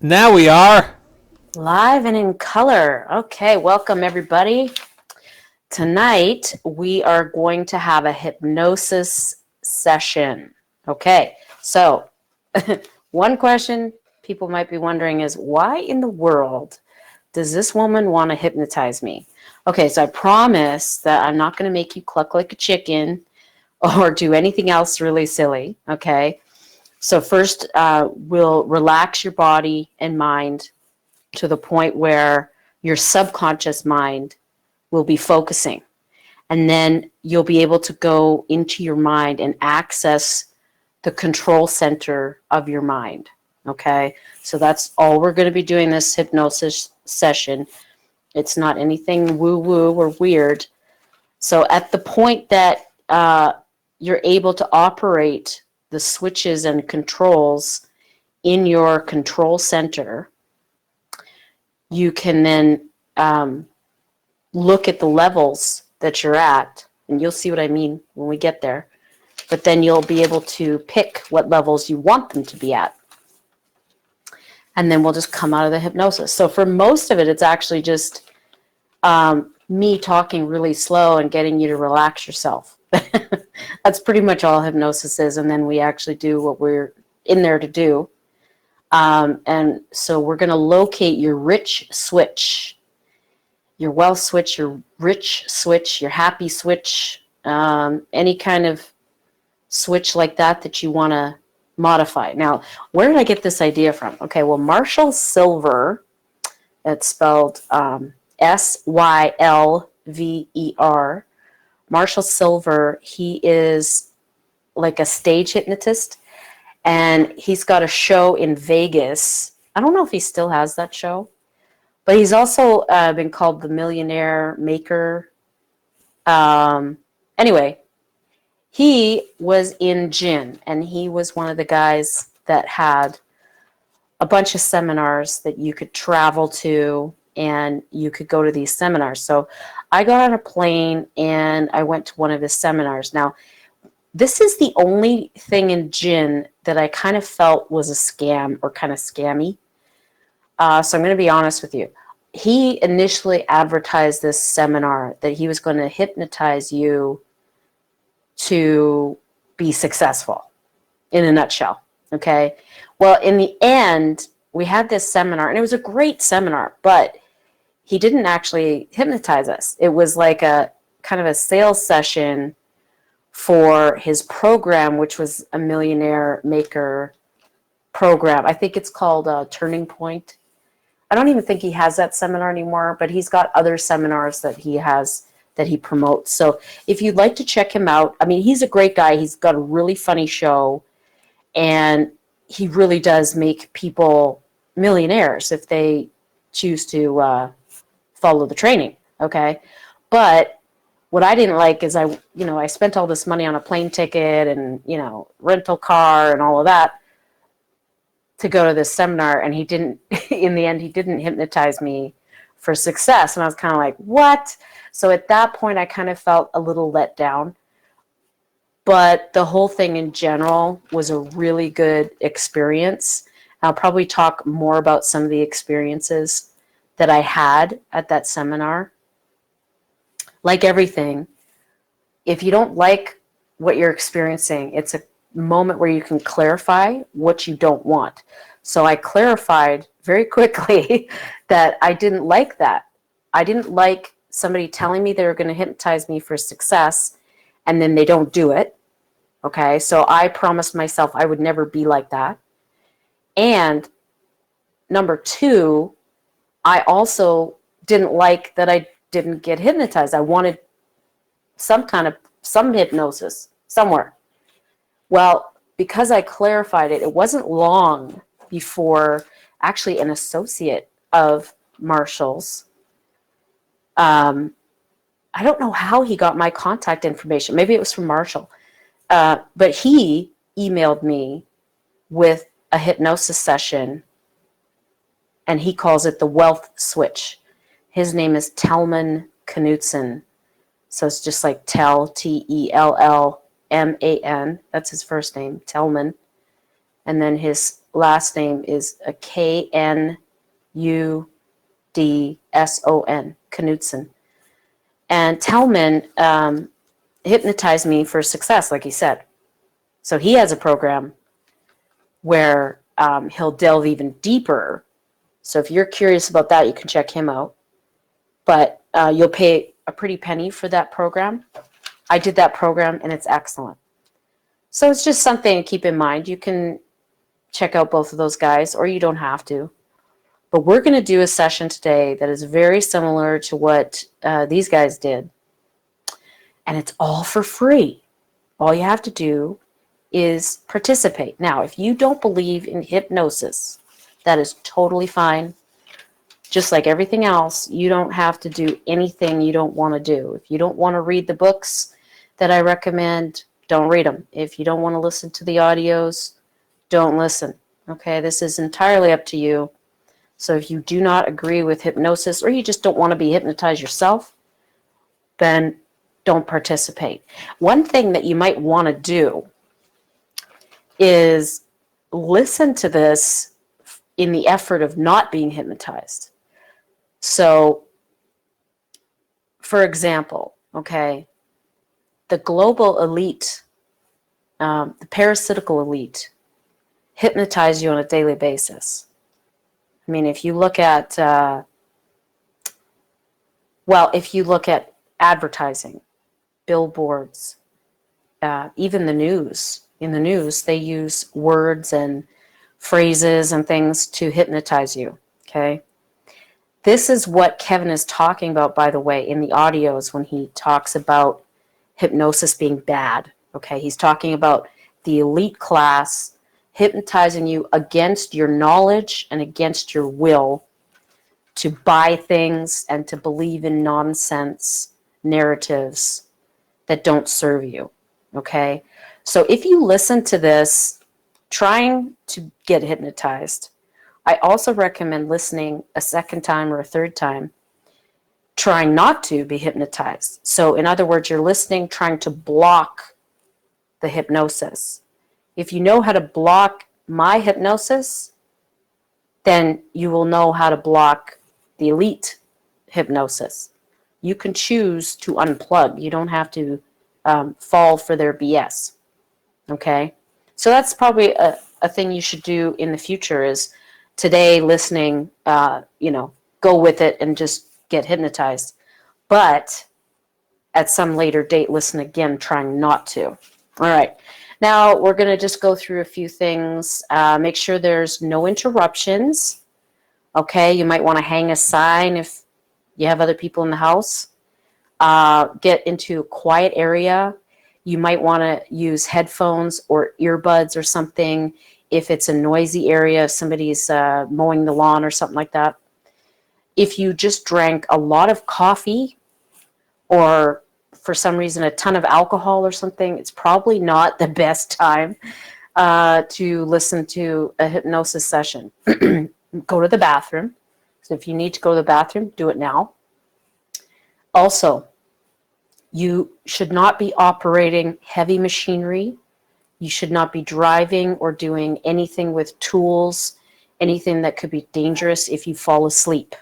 Now we are. Live and in color. Okay, welcome everybody. Tonight we are going to have a hypnosis session. Okay, so one question people might be wondering is why in the world does this woman want to hypnotize me? Okay, so I promise that I'm not going to make you cluck like a chicken or do anything else really silly. Okay, so first we'll relax your body and mind to the point where your subconscious mind will be focusing. And then you'll be able to go into your mind and access the control center of your mind. Okay? So that's all we're going to be doing this hypnosis session. It's not anything woo woo or weird. So at the point that you're able to operate the switches and controls in your control center, you can then look at the levels that you're at, and you'll see what I mean when we get there. But then you'll be able to pick what levels you want them to be at. And then we'll just come out of the hypnosis. So for most of it, it's actually just me talking really slow and getting you to relax yourself. That's pretty much all hypnosis is. And then we actually do what we're in there to do. And so we're going to locate your rich switch, your wealth switch, your rich switch, your happy switch, any kind of switch like that you want to modify. Now, where did I get this idea from? Okay, well, Marshall Sylver, it's spelled Sylver. Marshall Sylver, he is like a stage hypnotist, and he's got a show in Vegas. I don't know if he still has that show, but he's also been called the Millionaire Maker. Anyway, he was in Gin, and he was one of the guys that had a bunch of seminars that you could travel to, and you could go to these seminars. So I got on a plane, and I went to one of his seminars. Now, this is the only thing in Gin that I kind of felt was a scam or kind of scammy. So I'm going to be honest with you. He initially advertised this seminar that he was going to hypnotize you to be successful, in a nutshell. Okay. Well, in the end, we had this seminar, and it was a great seminar, but he didn't actually hypnotize us. It was like a kind of a sales session for his program, which was a Millionaire Maker program. I think it's called Turning Point. I don't even think he has that seminar anymore, but he's got other seminars that he has that he promotes. So if you'd like to check him out, I mean, he's a great guy. He's got a really funny show, and he really does make people millionaires if they choose to follow the training. Okay. But what I didn't like is I spent all this money on a plane ticket and, rental car and all of that to go to this seminar, and he didn't, in the end, he didn't hypnotize me for success. And I was kind of like, what? So at that point, I kind of felt a little let down. But the whole thing in general was a really good experience. I'll probably talk more about some of the experiences that I had at that seminar. Like everything, if you don't like what you're experiencing, it's a moment where you can clarify what you don't want. So I clarified very quickly that I didn't like that. I didn't like somebody telling me they were going to hypnotize me for success, and then they don't do it. Okay, so I promised myself I would never be like that. And number two, I also didn't like that I didn't get hypnotized. I wanted some hypnosis somewhere. Well, because I clarified it, it wasn't long before actually an associate of Marshall's, I don't know how he got my contact information. Maybe it was from Marshall. But he emailed me with a hypnosis session, and he calls it the Wealth Switch. His name is Telman Knutson. So it's just like Tellman. That's his first name, Telman. And then his last name is a Knudson, Knudson. And Tellman hypnotized me for success, like he said. So he has a program where he'll delve even deeper. So if you're curious about that, you can check him out. But you'll pay a pretty penny for that program. I did that program, and it's excellent. So it's just something to keep in mind. You can check out both of those guys, or you don't have to. But we're going to do a session today that is very similar to what these guys did. And it's all for free. All you have to do is participate. Now, if you don't believe in hypnosis, that is totally fine. Just like everything else, you don't have to do anything you don't want to do. If you don't want to read the books that I recommend, don't read them. If you don't want to listen to the audios, don't listen. Okay, this is entirely up to you. So if you do not agree with hypnosis, or you just don't want to be hypnotized yourself, then don't participate. One thing that you might want to do is listen to this in the effort of not being hypnotized. So, for example, okay, the global elite, the parasitical elite, hypnotize you on a daily basis. I mean, if you look at, if you look at advertising, billboards, even the news. In the news, they use words and phrases and things to hypnotize you, okay? This is what Kevin is talking about, by the way, in the audios when he talks about hypnosis being bad, okay? He's talking about the elite class hypnotizing you against your knowledge and against your will to buy things and to believe in nonsense narratives that don't serve you, okay? So if you listen to this trying to get hypnotized, I also recommend listening a second time or a third time, trying not to be hypnotized. So in other words, you're listening, trying to block the hypnosis. If you know how to block my hypnosis, then you will know how to block the elite hypnosis. You can choose to unplug. You don't have to fall for their BS. Okay? So that's probably a thing you should do in the future is today listening, go with it and just get hypnotized. But at some later date, listen again, trying not to. All right. Now we're going to just go through a few things. Make sure there's no interruptions. Okay. You might want to hang a sign if you have other people in the house. Get into a quiet area. You might want to use headphones or earbuds or something if it's a noisy area, if somebody's mowing the lawn or something like that. If you just drank a lot of coffee or for some reason a ton of alcohol or something, it's probably not the best time to listen to a hypnosis session. Go to the bathroom. So if you need to go to the bathroom, do it now. Also, you should not be operating heavy machinery. You should not be driving or doing anything with tools, anything that could be dangerous if you fall asleep.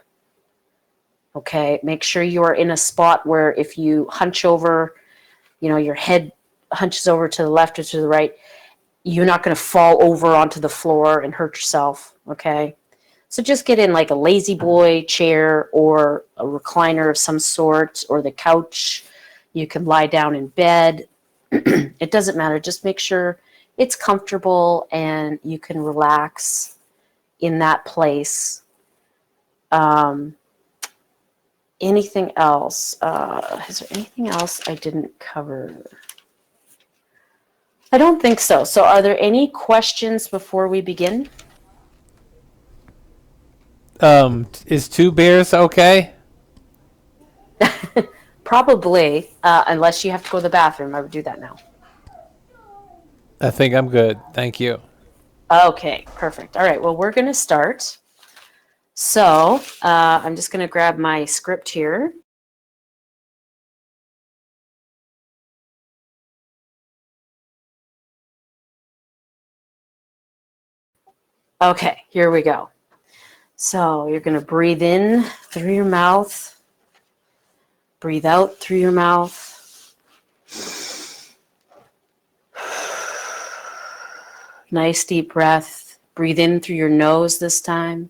Okay, make sure you are in a spot where if you hunch over, your head hunches over to the left or to the right, you're not going to fall over onto the floor and hurt yourself. Okay, so just get in like a lazy boy chair or a recliner of some sort or the couch. You can lie down in bed. It doesn't matter. Just make sure it's comfortable and you can relax in that place. Anything else? Is there anything else I didn't cover? I don't think so. So are there any questions before we begin? Is Two Bears okay? Probably, unless you have to go to the bathroom. I would do that now. I think I'm good. Thank you. Okay, perfect. All right, well, we're going to start. So I'm just going to grab my script here. Okay, here we go. So you're going to breathe in through your mouth, breathe out through your mouth. Nice deep breath. Breathe in through your nose this time.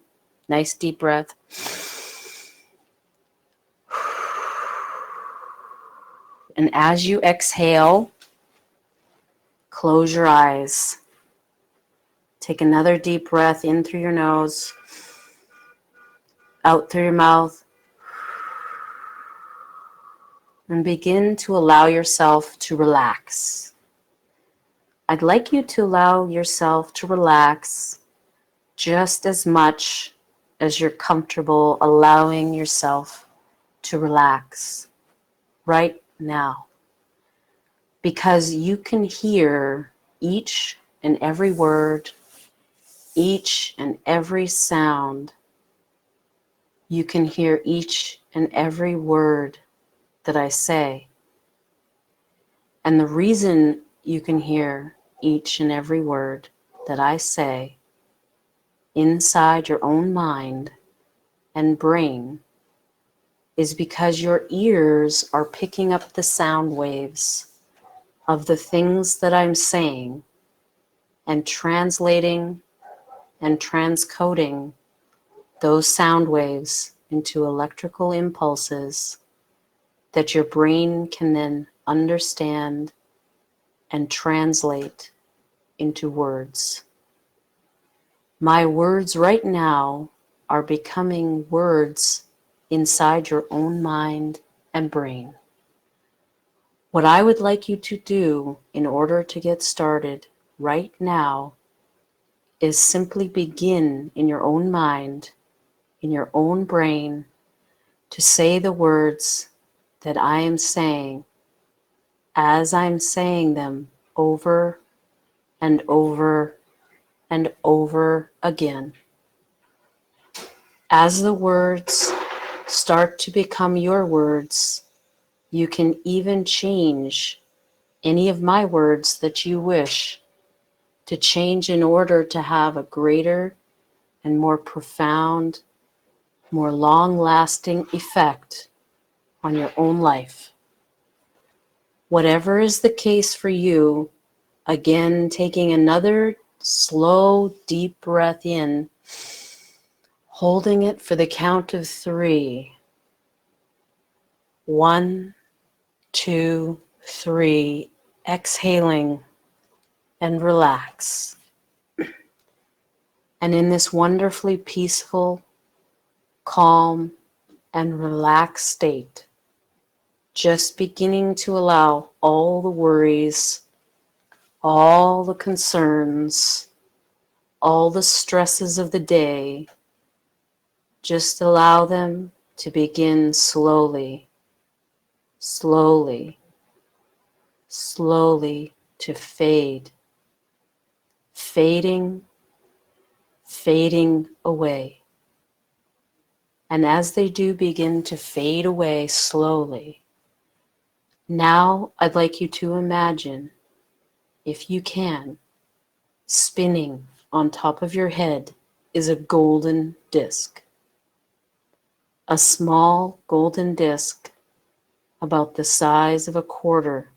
Nice deep breath. And as you exhale, close your eyes. Take another deep breath in through your nose, out through your mouth, and begin to allow yourself to relax. I'd like you to allow yourself to relax just as much as you're comfortable allowing yourself to relax right now. Because you can hear each and every word, each and every sound. You can hear each and every word that I say. And the reason you can hear each and every word that I say inside your own mind and brain is because your ears are picking up the sound waves of the things that I'm saying and translating and transcoding those sound waves into electrical impulses that your brain can then understand and translate into words. My words right now are becoming words inside your own mind and brain. What I would like you to do in order to get started right now is simply begin in your own mind, in your own brain, to say the words that I am saying as I'm saying them over and over and over again. As the words start to become your words, you can even change any of my words that you wish to change in order to have a greater and more profound, more long-lasting effect on your own life. Whatever is the case for you, again, taking another slow, deep breath in, holding it for the count of 3. 1, 2, 3. Exhaling and relax. And in this wonderfully peaceful, calm, and relaxed state, just beginning to allow all the worries, all the concerns, all the stresses of the day, just allow them to begin slowly, slowly, slowly to fade, fading, fading away. And as they do begin to fade away slowly, now I'd like you to imagine, if you can, spinning on top of your head is a golden disc. A small golden disc about the size of a quarter.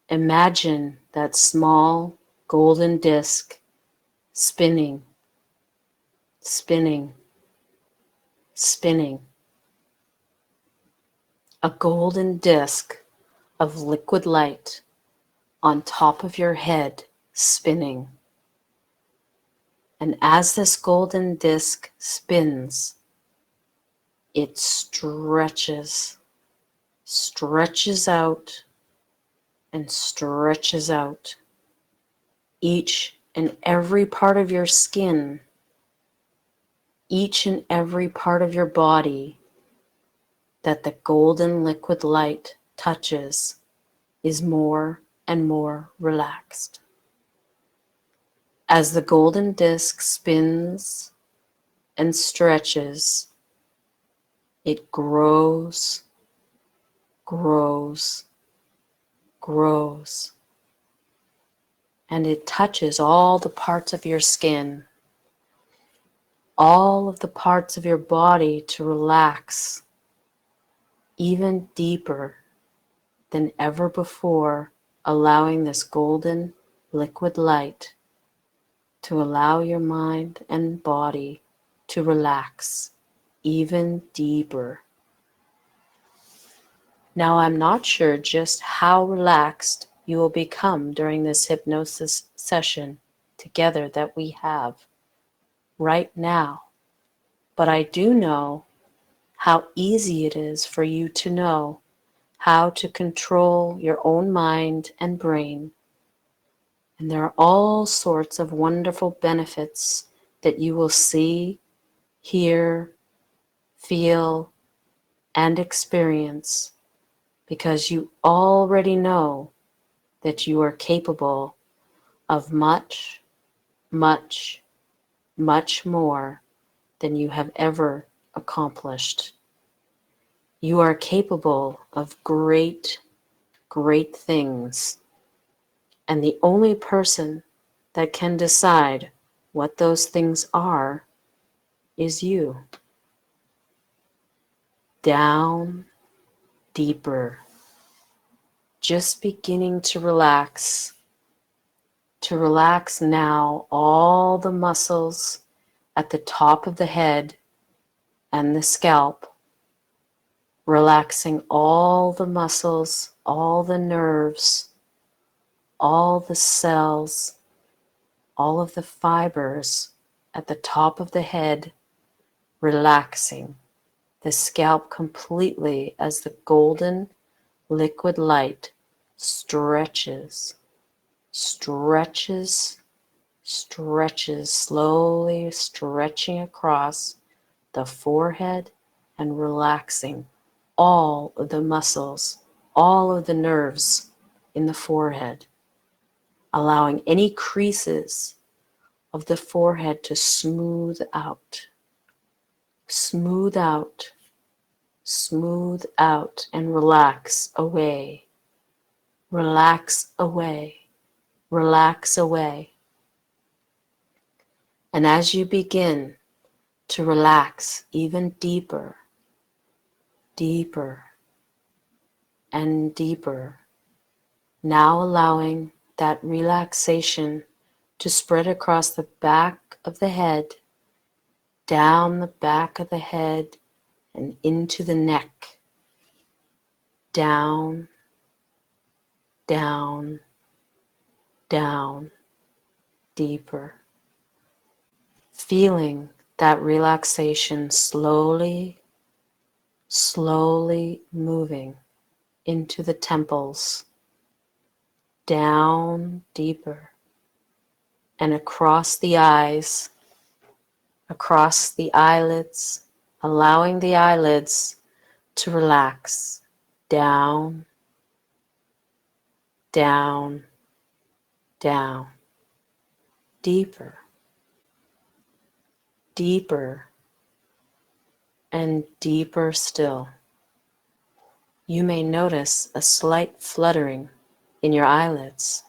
Imagine that small golden disc spinning, spinning, spinning. A golden disc of liquid light on top of your head spinning. And as this golden disc spins, it stretches, stretches out, and stretches out. Each and every part of your skin, each and every part of your body that the golden liquid light touches is more and more relaxed. As the golden disc spins and stretches, it grows, grows, grows. and it touches all the parts of your skin, all of the parts of your body to relax even deeper than ever before, allowing this golden liquid light to allow your mind and body to relax even deeper. Now, I'm not sure just how relaxed you will become during this hypnosis session together that we have right now, but I do know how easy it is for you to know how to control your own mind and brain. And there are all sorts of wonderful benefits that you will see, hear, feel, and experience because you already know that you are capable of much, much, much more than you have ever accomplished. You are capable of great, great things. And the only person that can decide what those things are is you. Down deeper. Just beginning to relax. To relax now all the muscles at the top of the head and the scalp. Relaxing all the muscles, all the nerves, all the cells, all of the fibers at the top of the head, relaxing the scalp completely as the golden liquid light stretches, stretches, stretches, slowly stretching across the forehead and relaxing all of the muscles, all of the nerves in the forehead, allowing any creases of the forehead to smooth out, smooth out, smooth out, and relax away, relax away, relax away. And as you begin to relax even deeper, deeper, and deeper, now allowing that relaxation to spread across the back of the head, down the back of the head, and into the neck. Down, down, down, deeper. Feeling that relaxation slowly, slowly moving into the temples, down deeper, and across the eyes, across the eyelids, allowing the eyelids to relax, down, down, down, deeper, deeper, and deeper still. You may notice a slight fluttering in your eyelids,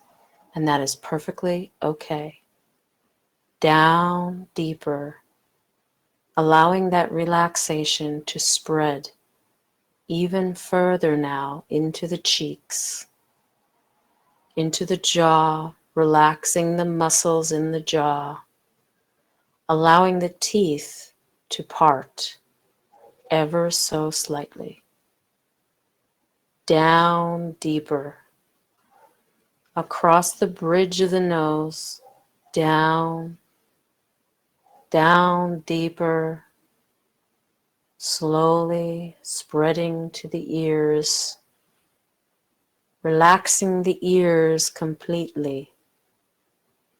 and that is perfectly okay. Down deeper, allowing that relaxation to spread even further now into the cheeks, into the jaw, relaxing the muscles in the jaw, allowing the teeth to part ever so slightly. Down deeper, across the bridge of the nose, down, down deeper, slowly spreading to the ears, relaxing the ears completely,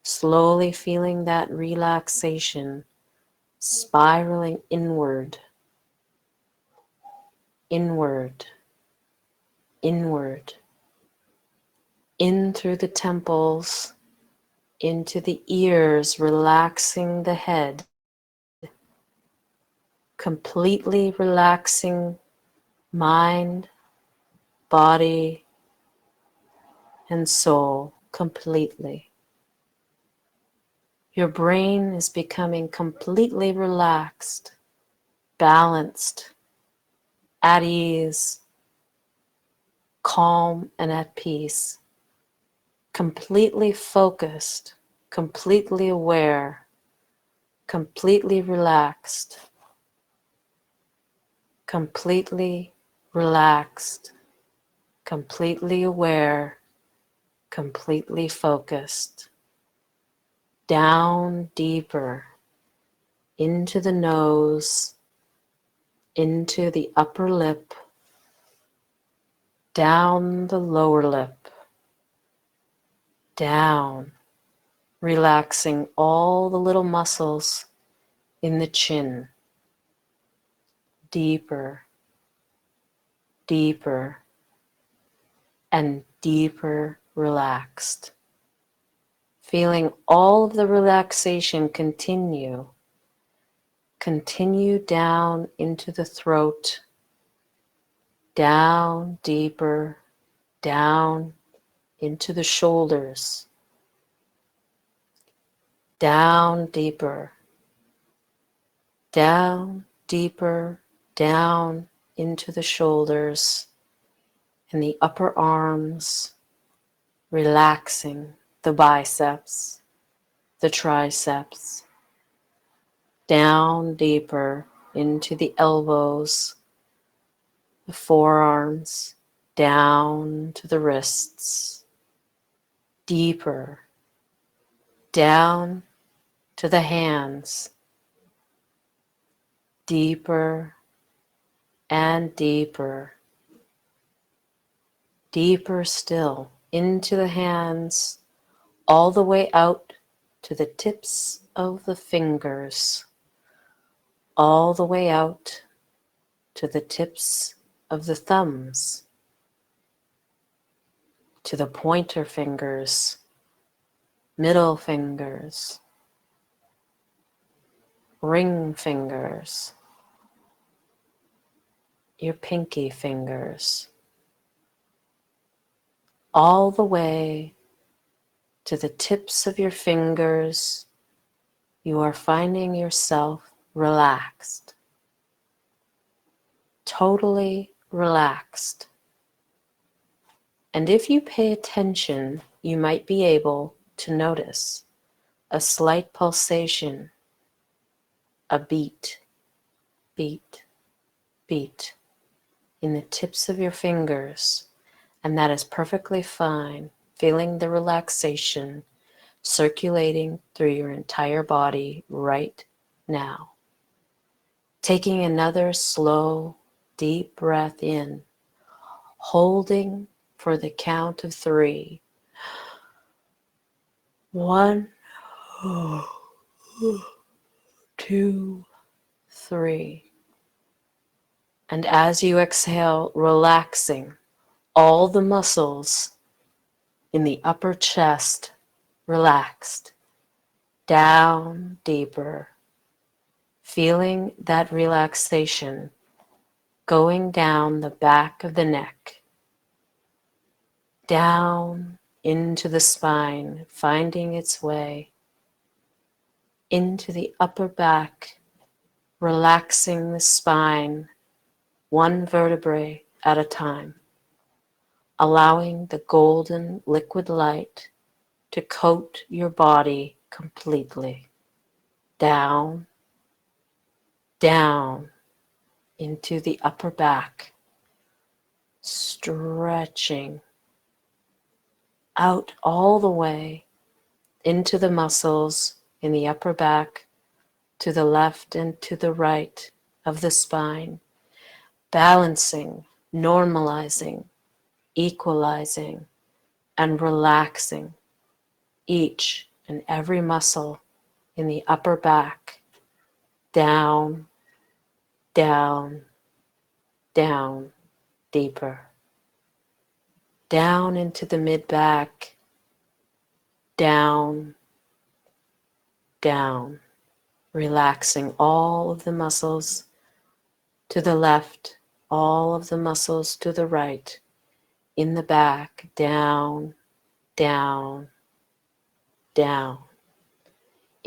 slowly feeling that relaxation spiraling inward, inward, inward, in through the temples, into the ears, relaxing the head, completely relaxing mind, body, and soul completely. Your brain is becoming completely relaxed, balanced, at ease, calm, and at peace, completely focused, completely aware, completely relaxed, completely relaxed, completely aware, completely focused. Down deeper into the nose, into the upper lip, down the lower lip, down, relaxing all the little muscles in the chin. Deeper, deeper, and deeper relaxed. Feeling all of the relaxation continue down into the throat, down deeper, down into the shoulders, down deeper, down deeper, down into the shoulders and the upper arms, relaxing the biceps, the triceps, down deeper into the elbows, the forearms, down to the wrists, deeper, down to the hands, deeper and deeper, deeper still into the hands, all the way out to the tips of the fingers, all the way out to the tips of the thumbs, to the pointer fingers, middle fingers, ring fingers, your pinky fingers, all the way to the tips of your fingers. You are finding yourself relaxed, totally relaxed. And if you pay attention, you might be able to notice a slight pulsation, a beat, beat, beat in the tips of your fingers, and that is perfectly fine, feeling the relaxation circulating through your entire body right now. Taking another slow, deep breath in, holding for the count of 3. 1, 2, 3. And as you exhale, relaxing all the muscles in the upper chest, relaxed, down deeper, feeling that relaxation going down the back of the neck, down into the spine, finding its way into the upper back, relaxing the spine one vertebrae at a time, allowing the golden liquid light to coat your body completely, down, down into the upper back, stretching out all the way into the muscles in the upper back, to the left and to the right of the spine, balancing, normalizing, equalizing, and relaxing each and every muscle in the upper back, down, down, down, deeper, down into the mid-back, down, down, relaxing all of the muscles to the left, all of the muscles to the right, in the back, down, down, down,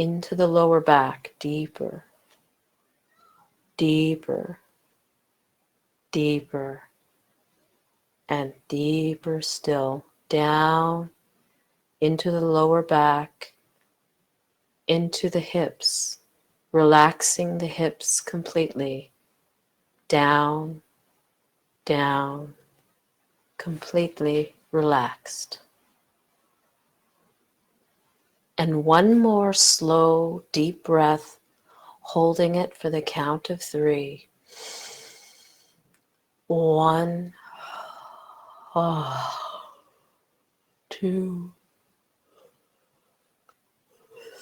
into the lower back, deeper, deeper, deeper, and deeper still, down into the lower back, into the hips, relaxing the hips completely, down, down, completely relaxed. And one more slow, deep breath, holding it for the count of 3. 1, 2,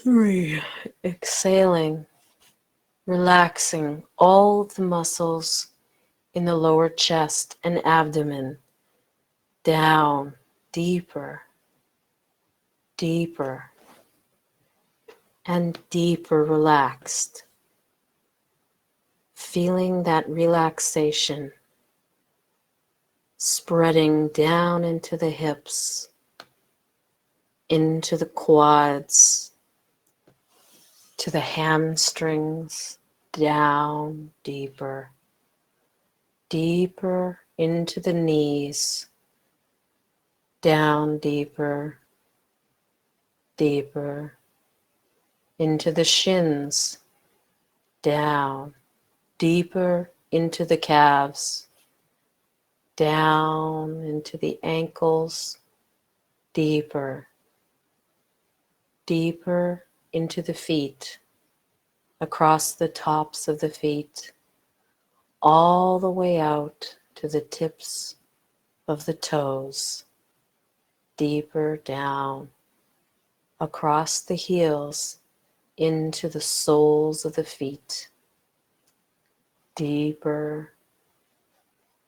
3. Exhaling, relaxing all of the muscles in the lower chest and abdomen, down, deeper, deeper, and deeper relaxed. Feeling that relaxation spreading down into the hips, into the quads, to the hamstrings, down deeper, deeper into the knees, down deeper, deeper, into the shins, down, deeper into the calves, down into the ankles, deeper, deeper into the feet, across the tops of the feet, all the way out to the tips of the toes, deeper down, across the heels, into the soles of the feet, deeper,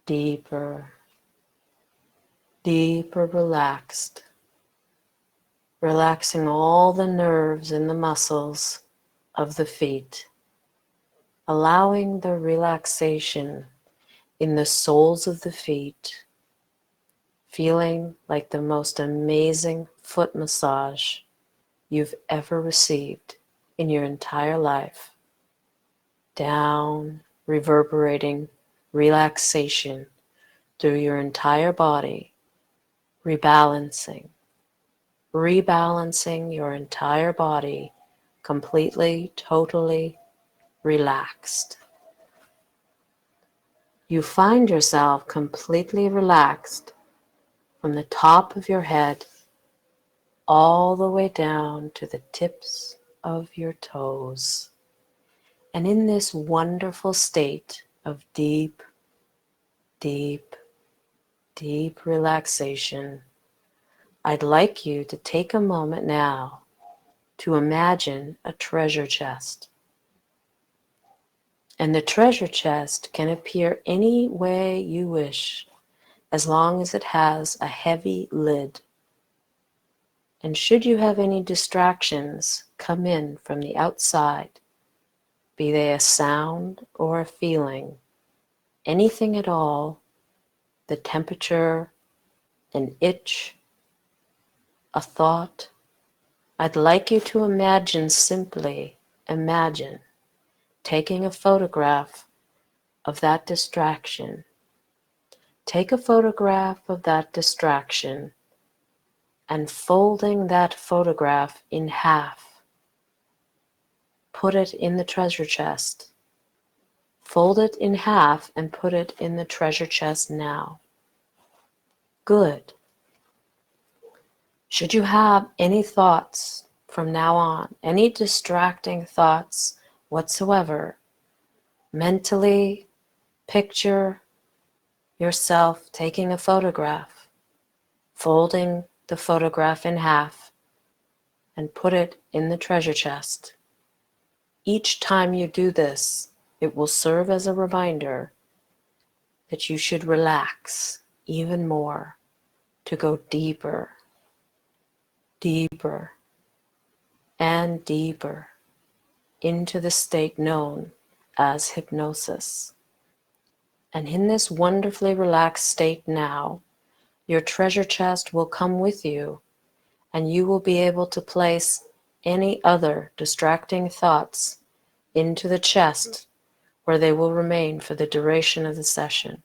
deeper, deeper relaxed, relaxing all the nerves and the muscles of the feet, allowing the relaxation in the soles of the feet, feeling like the most amazing foot massage you've ever received in your entire life. Down, reverberating relaxation through your entire body, rebalancing your entire body, completely, totally relaxed. You find yourself completely relaxed from the top of your head all the way down to the tips of your toes. And in this wonderful state of deep, deep, deep relaxation, I'd like you to take a moment now to imagine a treasure chest. And the treasure chest can appear any way you wish, as long as it has a heavy lid. And should you have any distractions come in from the outside, be they a sound or a feeling, anything at all, the temperature, an itch, a thought, I'd like you to simply imagine taking a photograph of that distraction. Take a photograph of that distraction and folding that photograph in half. Put it in the treasure chest. Fold it in half and put it in the treasure chest now. Good. Should you have any thoughts from now on, any distracting thoughts whatsoever, mentally picture yourself taking a photograph, folding the photograph in half, and put it in the treasure chest. Each time you do this, it will serve as a reminder that you should relax even more, to go deeper, deeper, and deeper into the state known as hypnosis. And in this wonderfully relaxed state now, your treasure chest will come with you, and you will be able to place any other distracting thoughts into the chest, where they will remain for the duration of the session.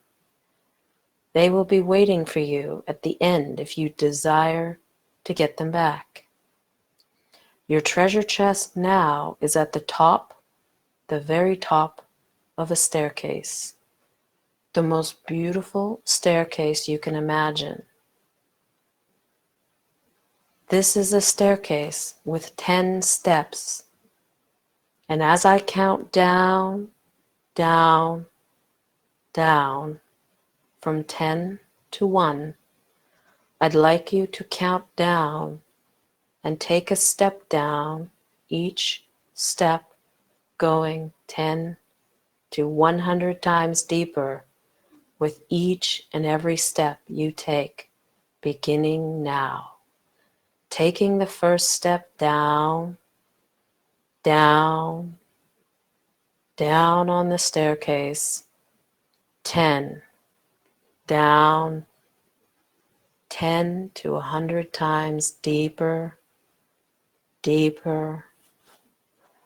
They will be waiting for you at the end if you desire to get them back. Your treasure chest now is at the top, the very top of a staircase, the most beautiful staircase you can imagine. This is a staircase with 10 steps, and as I count down, down, down, from 10 to 1, I'd like you to count down and take a step down, each step going 10 to 100 times deeper with each and every step you take, beginning now. Taking the first step down, down, down on the staircase, 10, down, 10 to 100 times deeper, deeper,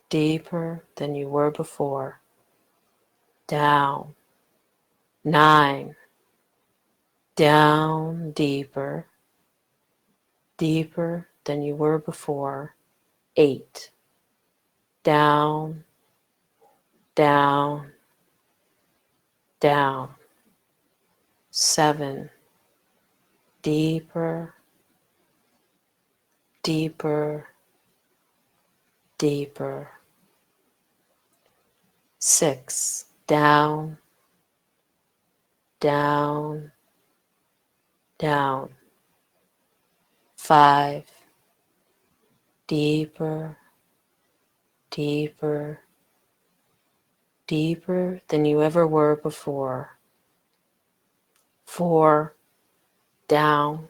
deeper than you were before. Down, 9, down deeper, deeper than you were before. 8, down, down, down. 7, deeper, deeper, deeper. 6, down, down, down. 5, deeper, deeper, deeper than you ever were before. 4, down,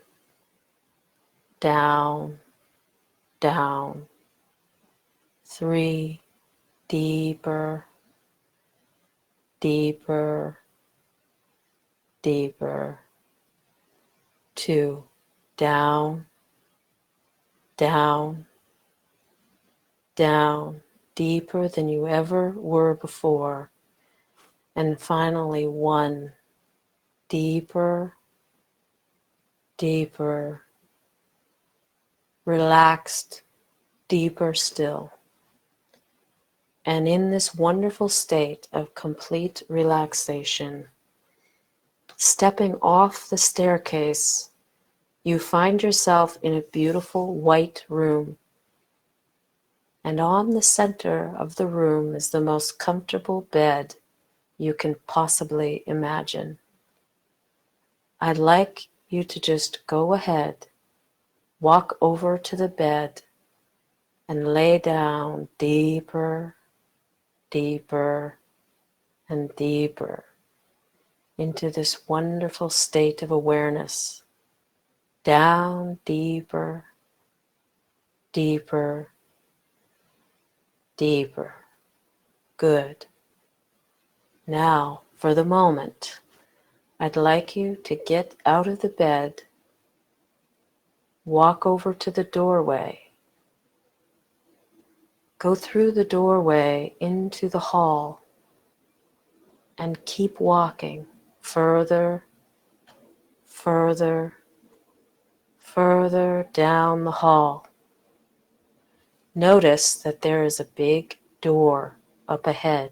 down, down. 3, deeper, deeper, deeper. 2, down, down, down, deeper than you ever were before. And finally, 1, deeper, deeper, relaxed, deeper still. And in this wonderful state of complete relaxation, stepping off the staircase, you find yourself in a beautiful white room. And on the center of the room is the most comfortable bed you can possibly imagine. I'd like you to just go ahead, walk over to the bed, and lay down deeper, deeper, and deeper into this wonderful state of awareness. Down deeper, deeper, deeper. Good. Now, for the moment, I'd like you to get out of the bed, walk over to the doorway, go through the doorway into the hall, and keep walking further, further, further down the hall. Notice that there is a big door up ahead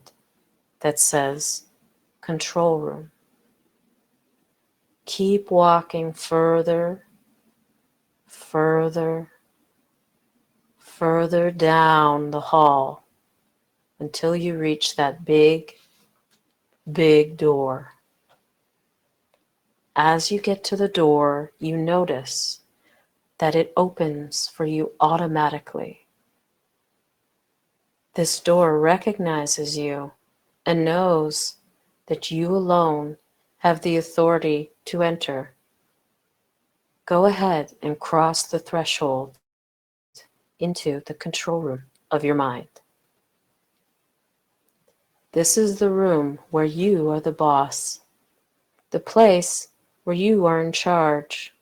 that says control room. Keep walking further, further, further down the hall until you reach that big, big door. As you get to the door, you notice that it opens for you automatically. This door recognizes you and knows that you alone have the authority to enter. Go ahead and cross the threshold into the control room of your mind. This is the room where you are the boss, the place where you are in charge.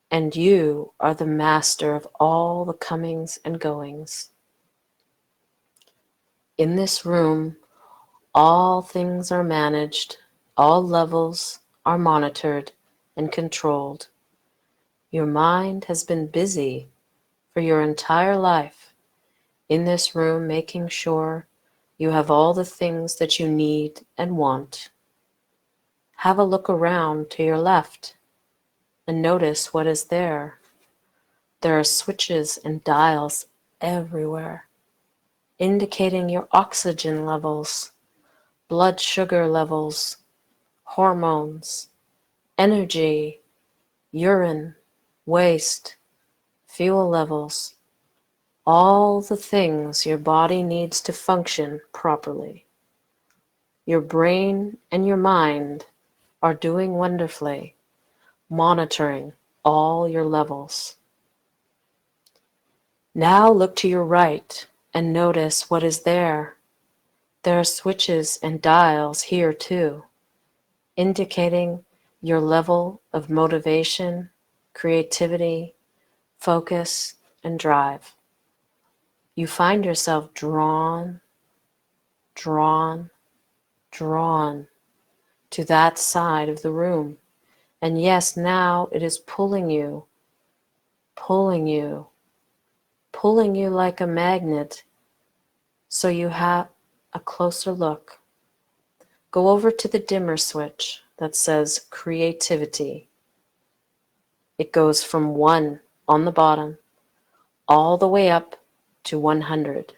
and you are the master of all the comings and goings. In this room, all things are managed, all levels are monitored and controlled. Your mind has been busy for your entire life in this room, making sure you have all the things that you need and want. Have a look around to your left and notice what is there. There are switches and dials everywhere, indicating your oxygen levels, blood sugar levels, hormones, energy, urine, waste, fuel levels, all the things your body needs to function properly. Your brain and your mind are doing wonderfully, monitoring all your levels. Now look to your right and notice what is there. There are switches and dials here too, indicating your level of motivation, creativity, focus, and drive. You find yourself drawn to that side of the room. And yes, now it is pulling you like a magnet, so you have a closer look. Go over to the dimmer switch that says creativity. It goes from 1 on the bottom all the way up to 100.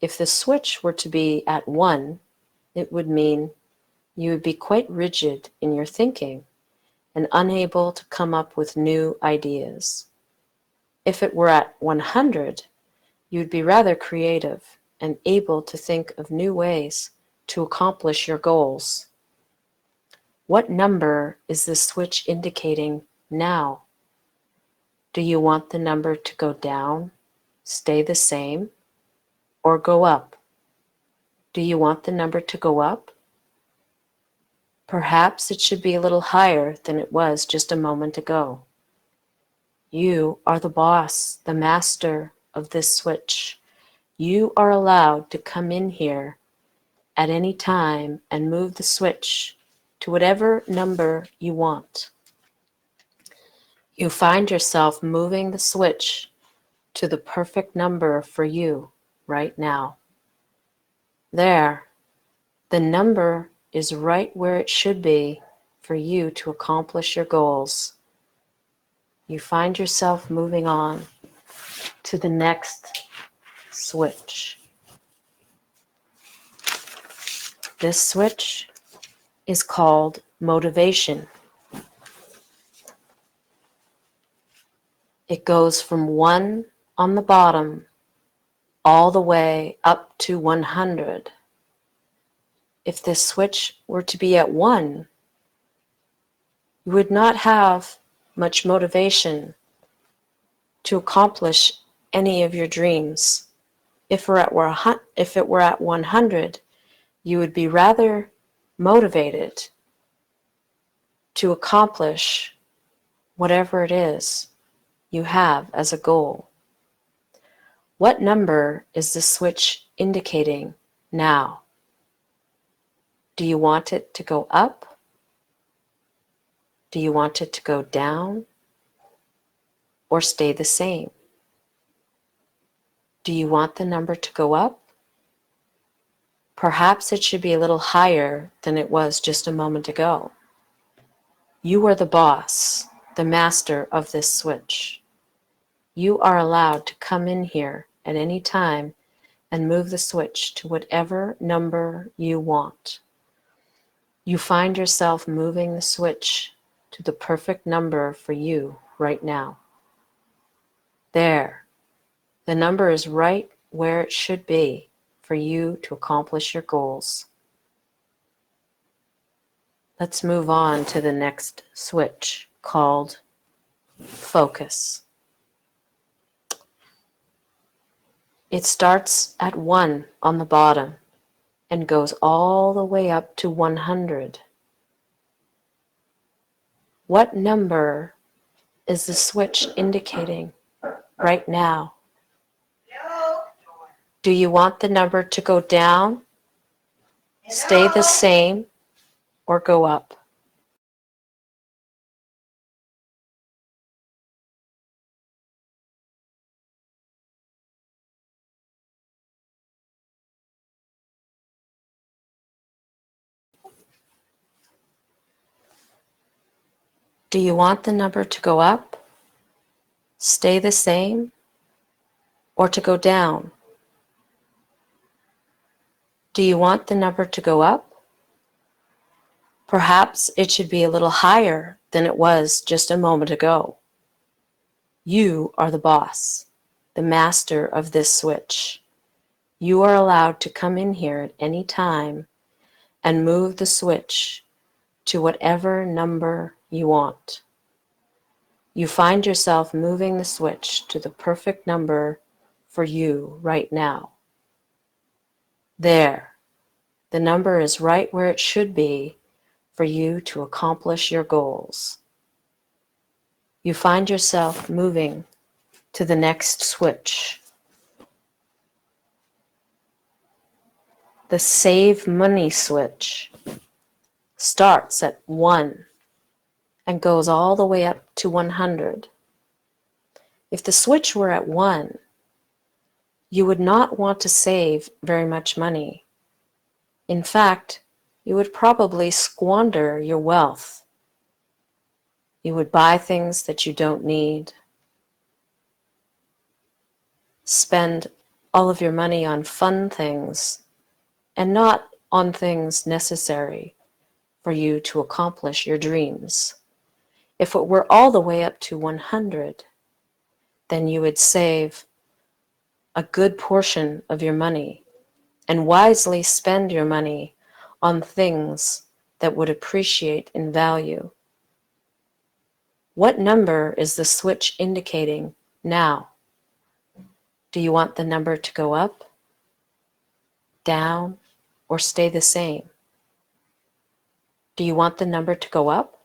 If the switch were to be at 1, it would mean you would be quite rigid in your thinking and unable to come up with new ideas. If it were at 100, you'd be rather creative and able to think of new ways to accomplish your goals. What number is this switch indicating now? Do you want the number to go down, stay the same, or go up? Do you want the number to go up? Perhaps it should be a little higher than it was just a moment ago. You are the boss, the master of this switch. You are allowed to come in here at any time and move the switch to whatever number you want. You find yourself moving the switch to the perfect number for you right now. There, the number is right where it should be for you to accomplish your goals. You find yourself moving on to the next switch. This switch is called motivation. It goes from 1 on the bottom all the way up to 100. If this switch were to be at 1, you would not have much motivation to accomplish any of your dreams. If it were at 100, you would be rather motivated to accomplish whatever it is you have as a goal. What number is the switch indicating now? Do you want it to go up? Do you want it to go down? Or stay the same? Do you want the number to go up? Perhaps it should be a little higher than it was just a moment ago. You are the boss, the master of this switch. You are allowed to come in here at any time and move the switch to whatever number you want. You find yourself moving the switch to the perfect number for you right now. There, the number is right where it should be for you to accomplish your goals. Let's move on to the next switch called focus. It starts at 1 on the bottom and goes all the way up to 100. What number is the switch indicating right now? Do you want the number to go down, stay the same, or go up? Do you want the number to go up, stay the same, or to go down? Do you want the number to go up? Perhaps it should be a little higher than it was just a moment ago. You are the boss, the master of this switch. You are allowed to come in here at any time and move the switch to whatever number you want. You find yourself moving the switch to the perfect number for you right now. There, the number is right where it should be for you to accomplish your goals. You find yourself moving to the next switch. The save money switch starts at 1 and goes all the way up to 100. If the switch were at 1, you would not want to save very much money. In fact, you would probably squander your wealth. You would buy things that you don't need, spend all of your money on fun things and not on things necessary for you to accomplish your dreams. If it were all the way up to 100, then you would save a good portion of your money and wisely spend your money on things that would appreciate in value. What number is the switch indicating now? Do you want the number to go up, down, or stay the same? Do you want the number to go up?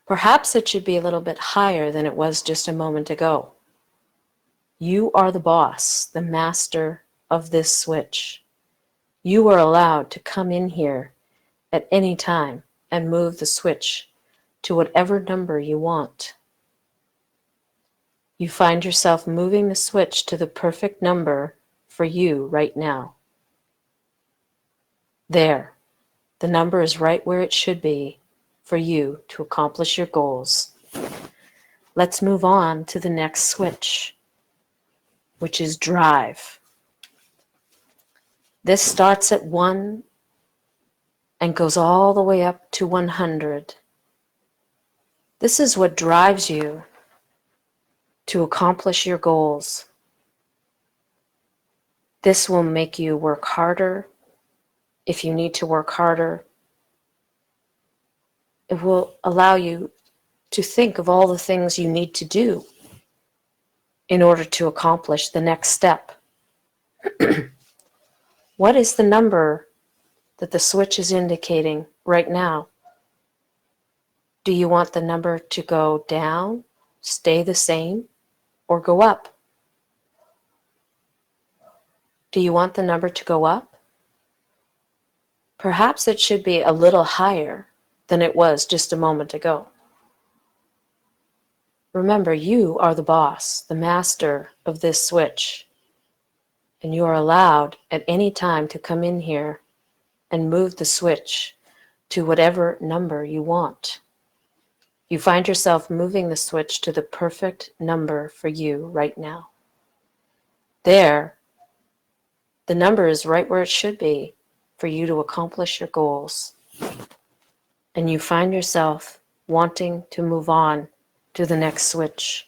Perhaps it should be a little bit higher than it was just a moment ago. You are the boss, the master of this switch. You are allowed to come in here at any time and move the switch to whatever number you want. You find yourself moving the switch to the perfect number for you right now. There, the number is right where it should be for you to accomplish your goals. Let's move on to the next switch, which is drive. This starts at 1 and goes all the way up to 100. This is what drives you to accomplish your goals. This will make you work harder if you need to work harder. It will allow you to think of all the things you need to do in order to accomplish the next step. What is the number that the switch is indicating right now? Do you want the number to go down, stay the same, or go up? Do you want the number to go up? Perhaps it should be a little higher than it was just a moment ago. Remember, you are the boss, the master of this switch, and you are allowed at any time to come in here and move the switch to whatever number you want. You find yourself moving the switch to the perfect number for you right now. There, the number is right where it should be for you to accomplish your goals. And you find yourself wanting to move on to the next switch,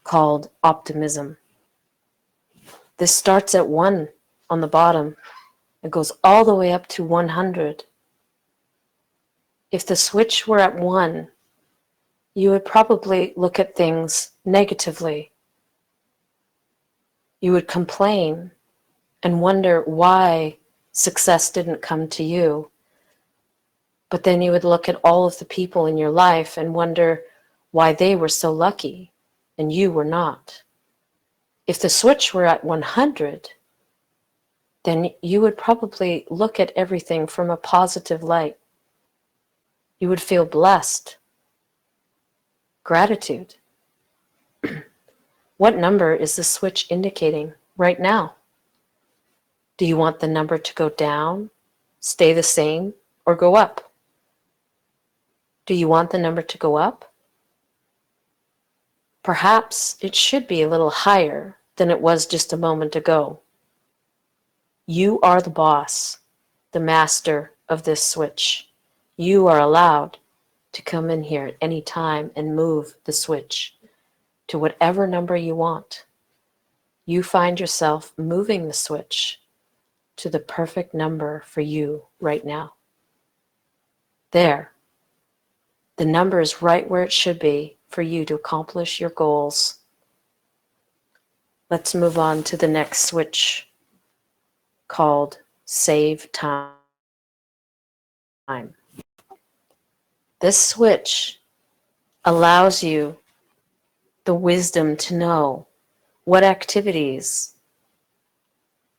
called optimism. This starts at 1 on the bottom and goes all the way up to 100. If the switch were at 1, you would probably look at things negatively. You would complain and wonder why success didn't come to you. But then you would look at all of the people in your life and wonder why they were so lucky and you were not. If the switch were at 100, then you would probably look at everything from a positive light. You would feel blessed. Gratitude. What number is the switch indicating right now? Do you want the number to go down, stay the same, or go up? Do you want the number to go up? Perhaps it should be a little higher than it was just a moment ago. You are the boss, the master of this switch. You are allowed to come in here at any time and move the switch to whatever number you want. You find yourself moving the switch to the perfect number for you right now. There. The number is right where it should be for you to accomplish your goals. Let's move on to the next switch called Save Time. This switch allows you the wisdom to know what activities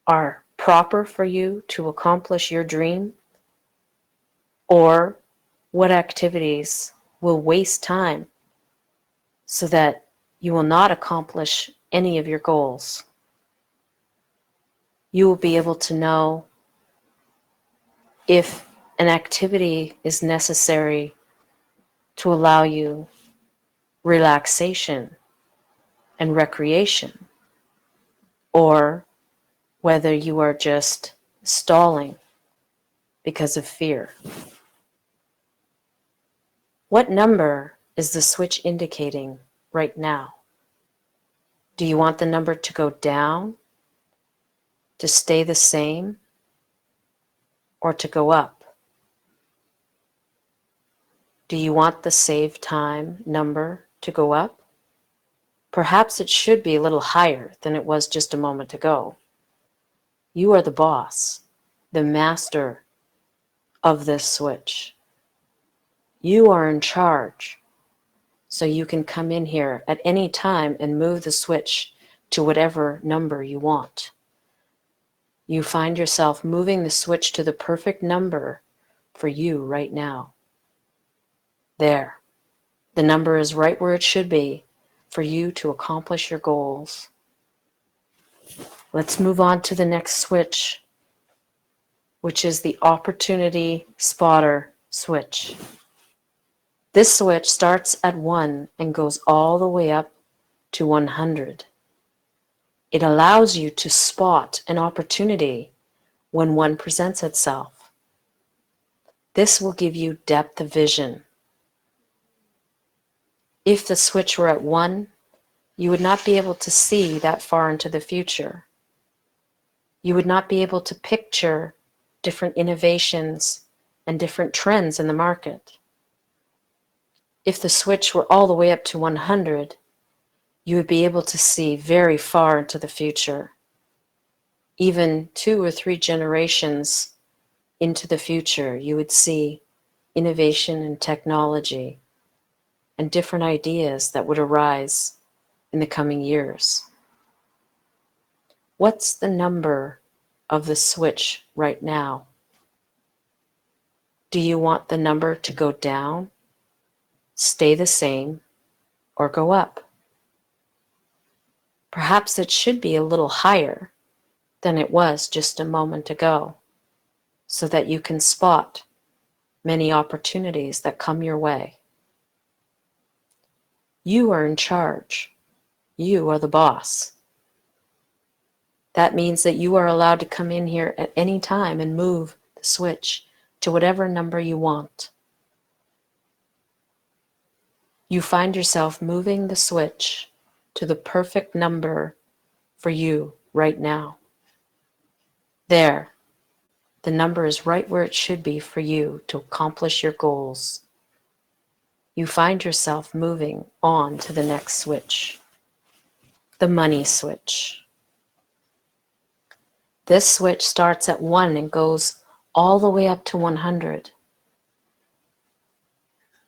are proper for you to accomplish your dream, or what activities will waste time so that you will not accomplish any of your goals. You will be able to know if an activity is necessary to allow you relaxation and recreation, or whether you are just stalling because of fear. What number is the switch indicating right now? Do you want the number to go down, to stay the same, or to go up? Do you want the save time number to go up? Perhaps it should be a little higher than it was just a moment ago. You are the boss, the master of this switch. You are in charge, so you can come in here at any time and move the switch to whatever number you want. You find yourself moving the switch to the perfect number for you right now. There. The number is right where it should be for you to accomplish your goals. Let's move on to the next switch, which is the Opportunity Spotter switch. This switch starts at 1 and goes all the way up to 100. It allows you to spot an opportunity when one presents itself. This will give you depth of vision. If the switch were at 1, you would not be able to see that far into the future. You would not be able to picture different innovations and different trends in the market. If the switch were all the way up to 100, you would be able to see very far into the future, even 2 or 3 generations into the future. You would see innovation and technology and different ideas that would arise in the coming years. What's the number of the switch right now? Do you want the number to go down, stay the same, or go up? Perhaps it should be a little higher than it was just a moment ago, so that you can spot many opportunities that come your way. You are in charge. You are the boss. That means that you are allowed to come in here at any time and move the switch to whatever number you want. You find yourself moving the switch to the perfect number for you right now. There, the number is right where it should be for you to accomplish your goals. You find yourself moving on to the next switch, the money switch. This switch starts at 1 and goes all the way up to 100.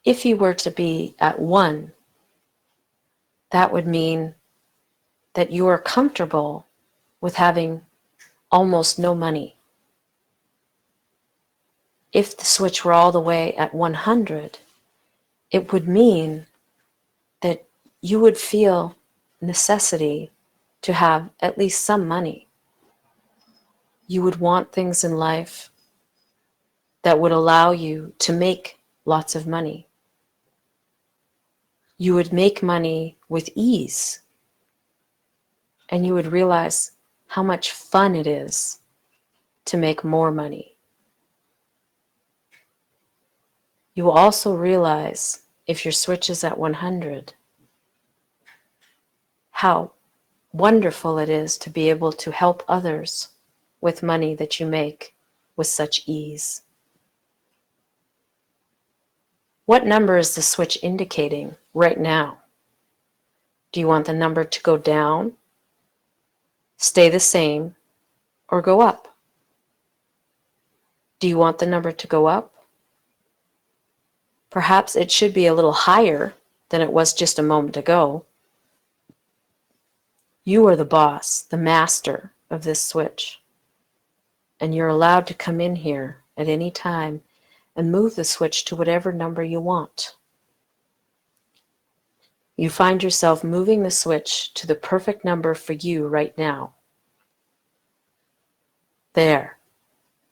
If you were to be at 1, that would mean that you are comfortable with having almost no money. If the switch were all the way at 100, it would mean that you would feel necessity to have at least some money. You would want things in life that would allow you to make lots of money. You would make money with ease, and you would realize how much fun it is to make more money. You will also realize, if your switch is at 100, how wonderful it is to be able to help others with money that you make with such ease. What number is the switch indicating right now? Do you want the number to go down, stay the same, or go up? Do you want the number to go up? Perhaps it should be a little higher than it was just a moment ago. You are the boss, the master of this switch, and you're allowed to come in here at any time and move the switch to whatever number you want. You find yourself moving the switch to the perfect number for you right now. There.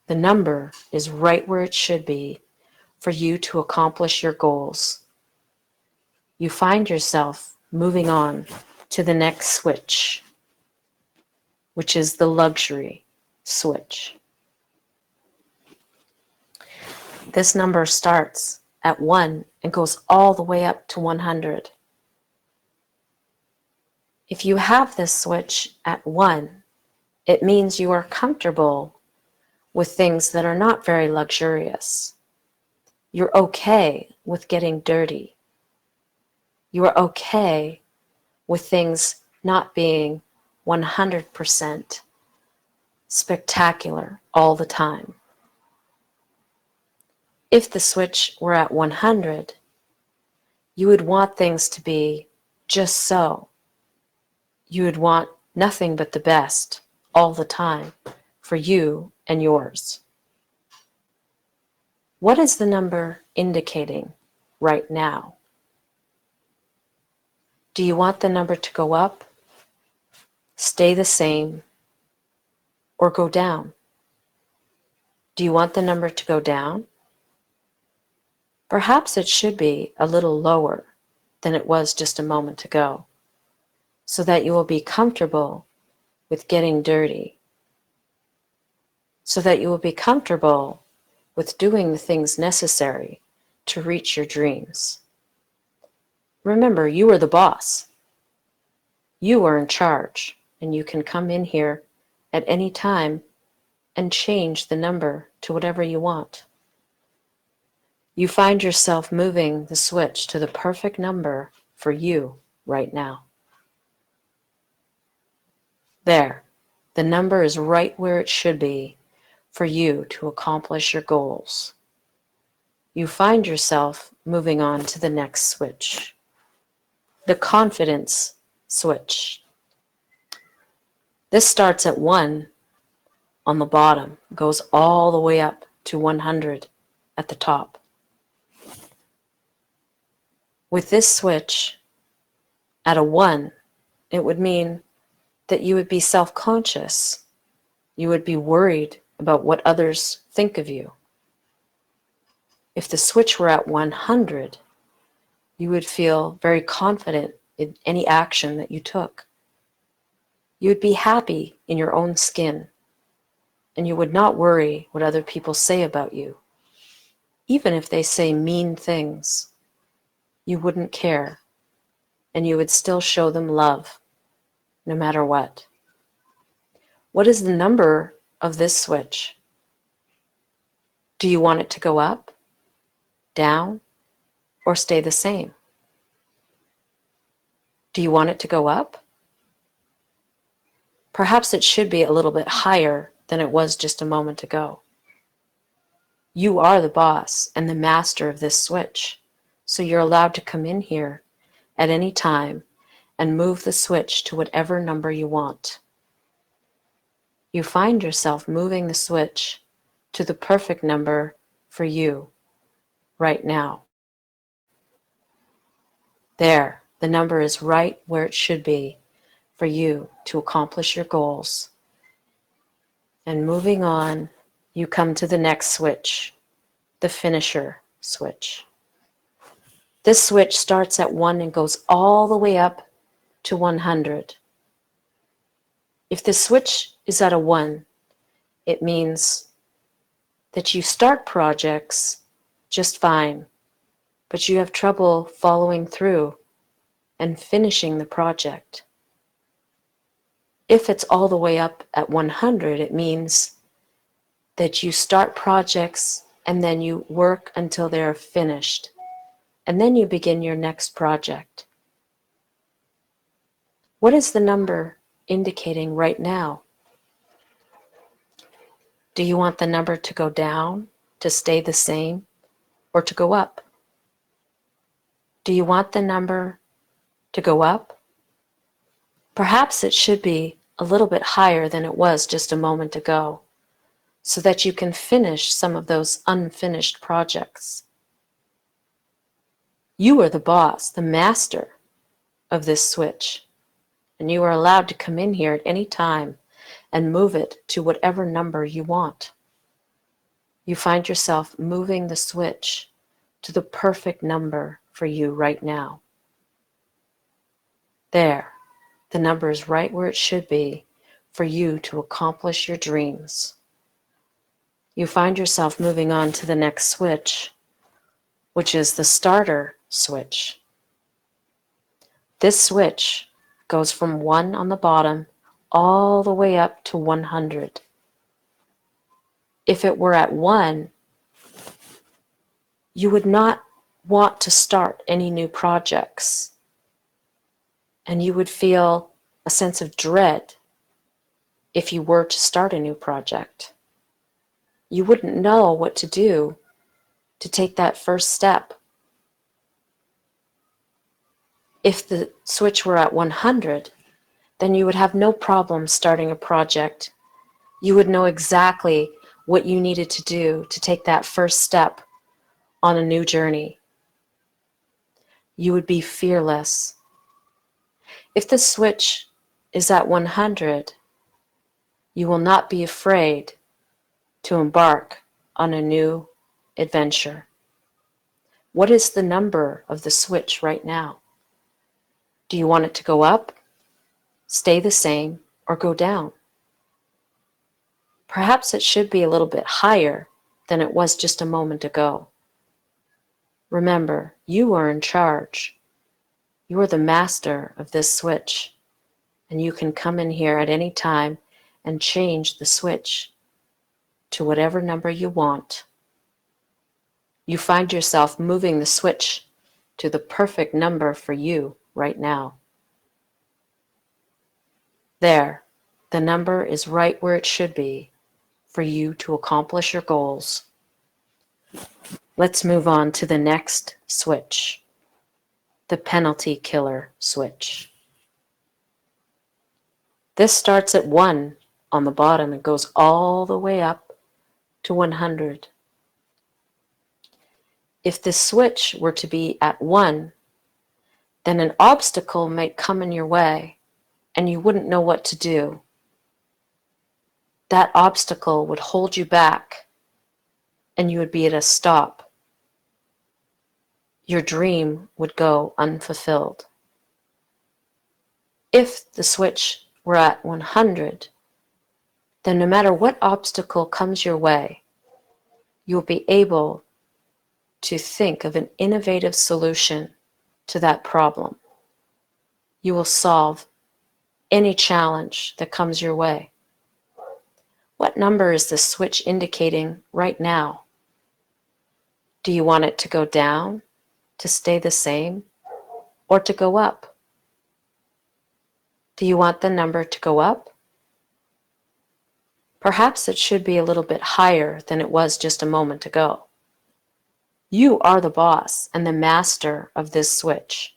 The number is right where it should be for you to accomplish your goals. You find yourself moving on to the next switch, which is the luxury switch. This number starts at 1 and goes all the way up to 100. If you have this switch at 1, it means you are comfortable with things that are not very luxurious. You're okay with getting dirty. You are okay with things not being 100% spectacular all the time. If the switch were at 100, you would want things to be just so. You would want nothing but the best all the time for you and yours. What is the number indicating right now? Do you want the number to go up, stay the same, or go down? Do you want the number to go down? Perhaps it should be a little lower than it was just a moment ago, so that you will be comfortable with getting dirty, so that you will be comfortable with doing the things necessary to reach your dreams. Remember, you are the boss. You are in charge, and you can come in here at any time and change the number to whatever you want. You find yourself moving the switch to the perfect number for you right now. There, the number is right where it should be for you to accomplish your goals. You find yourself moving on to the next switch, the confidence switch. This starts at 1 on the bottom, goes all the way up to 100 at the top. With this switch, at a 1, it would mean that you would be self-conscious. You would be worried about what others think of you. If the switch were at 100, you would feel very confident in any action that you took. You would be happy in your own skin, and you would not worry what other people say about you. Even if they say mean things, you wouldn't care, and you would still show them love, no matter what. What is the number of this switch? Do you want it to go up, down, or stay the same? Do you want it to go up? Perhaps it should be a little bit higher than it was just a moment ago. You are the boss and the master of this switch, so you're allowed to come in here at any time and move the switch to whatever number you want. You find yourself moving the switch to the perfect number for you right now. There, the number is right where it should be for you to accomplish your goals. And moving on, you come to the next switch, the finisher switch. This switch starts at 1 and goes all the way up to 100. If the switch is at a 1, it means that you start projects just fine, but you have trouble following through and finishing the project. If it's all the way up at 100, it means that you start projects and then you work until they're finished, and then you begin your next project. What is the number indicating right now? Do you want the number to go down, to stay the same, or to go up? Do you want the number to go up? Perhaps it should be a little bit higher than it was just a moment ago, so that you can finish some of those unfinished projects. You are the boss, the master of this switch, and you are allowed to come in here at any time and move it to whatever number you want. You find yourself moving the switch to the perfect number for you right now. There, the number is right where it should be for you to accomplish your dreams. You find yourself moving on to the next switch, which is the starter switch. This switch goes from 1 on the bottom all the way up to 100. If it were at 1, you would not want to start any new projects, and you would feel a sense of dread if you were to start a new project. You wouldn't know what to do to take that first step. If the switch were at 100, then you would have no problem starting a project. You would know exactly what you needed to do to take that first step on a new journey. You would be fearless. If the switch is at 100, you will not be afraid to embark on a new adventure. What is the number of the switch right now? Do you want it to go up, stay the same, or go down? Perhaps it should be a little bit higher than it was just a moment ago. Remember, you are in charge. You are the master of this switch, and you can come in here at any time and change the switch to whatever number you want. You find yourself moving the switch to the perfect number for you right now. There, the number is right where it should be for you to accomplish your goals. Let's move on to the next switch, the penalty killer switch. This starts at 1 on the bottom and goes all the way up to 100. If this switch were to be at 1, then an obstacle might come in your way and you wouldn't know what to do. That obstacle would hold you back and you would be at a stop. Your dream would go unfulfilled. If the switch were at 100, then no matter what obstacle comes your way, you'll be able to think of an innovative solution to that problem. You will solve any challenge that comes your way. What number is the switch indicating right now? Do you want it to go down, to stay the same, or to go up? Do you want the number to go up? Perhaps it should be a little bit higher than it was just a moment ago. You are the boss and the master of this switch.